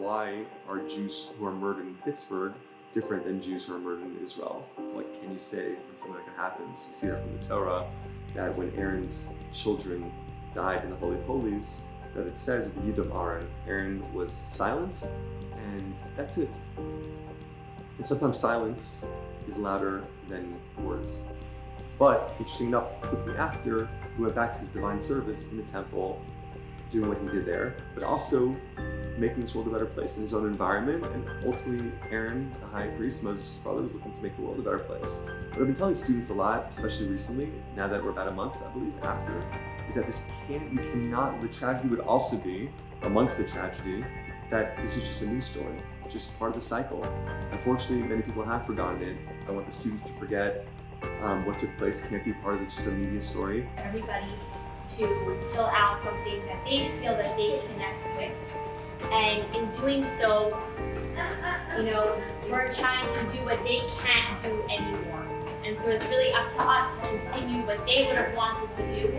why are Jews who are murdered in Pittsburgh different than Jews who are murdered in Israel? What can you say when something like that happens? You see that from the Torah, that when Aaron's children died in the Holy of Holies, that it says, Yidam Aaron, Aaron was silent, and that's it. And sometimes silence is louder than words. But interesting enough, quickly after, he went back to his divine service in the temple, doing what he did there, but also making this world a better place in his own environment. And ultimately, Aaron, the high priest, Moses' brother, was looking to make the world a better place. What I've been telling students a lot, especially recently, now that we're about a month, I believe, after, is that the tragedy would also be, amongst the tragedy, that this is just a news story, just part of the cycle. Unfortunately, many people have forgotten it. I want the students to forget what took place can't be part of just a media story. Everybody to fill out something that they feel that they connect with. And in doing so, we're trying to do what they can't do anymore. And so it's really up to us to continue what they would have wanted to do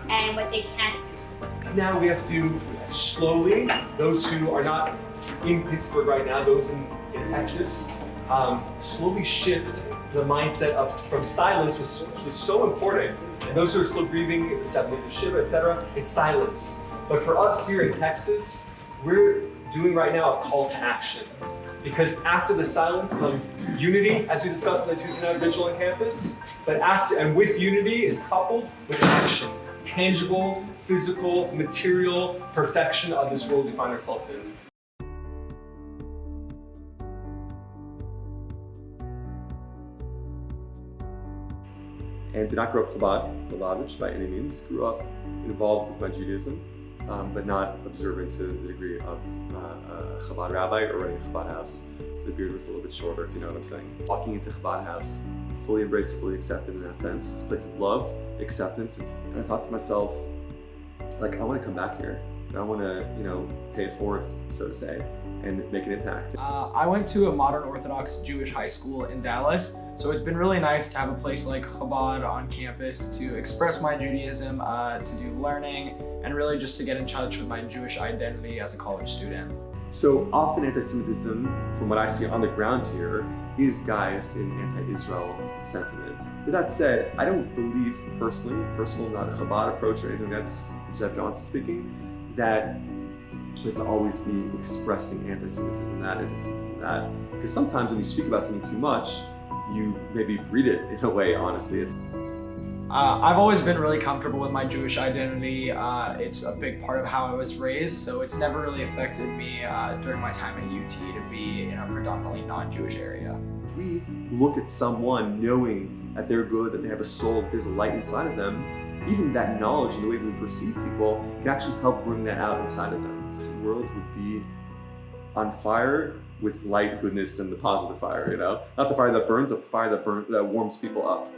and what they can't do. Now we have to slowly, those who are not in Pittsburgh right now, those in Texas, slowly shift the mindset from silence, which was so important, and those who are still grieving the 70th of Shiva, etc., it's silence. But for us here in Texas, we're doing right now a call to action. Because after the silence comes unity, as we discussed in the Tuesday night vigil on campus, but with unity is coupled with action. Tangible, physical, material perfection of this world we find ourselves in. And did not grow up Chabad, by any means. Grew up involved with my Judaism, but not observant to the degree of a Chabad rabbi or running a Chabad house. The beard was a little bit shorter, if you know what I'm saying. Walking into Chabad house, fully embraced, fully accepted in that sense. It's a place of love, acceptance. And I thought to myself, I want to come back here. And I want to, pay it forward, so to say, and make an impact. I went to a modern Orthodox Jewish high school in Dallas, so it's been really nice to have a place like Chabad on campus to express my Judaism, to do learning, and really just to get in touch with my Jewish identity as a college student. So often anti-Semitism, from what I see on the ground here, is guised in anti-Israel sentiment. With that said, I don't believe personal, not a Chabad approach or anything like that, Zev Johnson speaking, that we have to always be expressing anti-Semitism that. Because sometimes when you speak about something too much, you maybe read it in a way, honestly. I've always been really comfortable with my Jewish identity. It's a big part of how I was raised, so it's never really affected me during my time at UT to be in a predominantly non-Jewish area. If we look at someone knowing that they're good, that they have a soul, that there's a light inside of them, even that knowledge and the way we perceive people can actually help bring that out inside of them. This world would be on fire with light, goodness, and the positive fire, Not the fire that burns, but the fire that warms people up.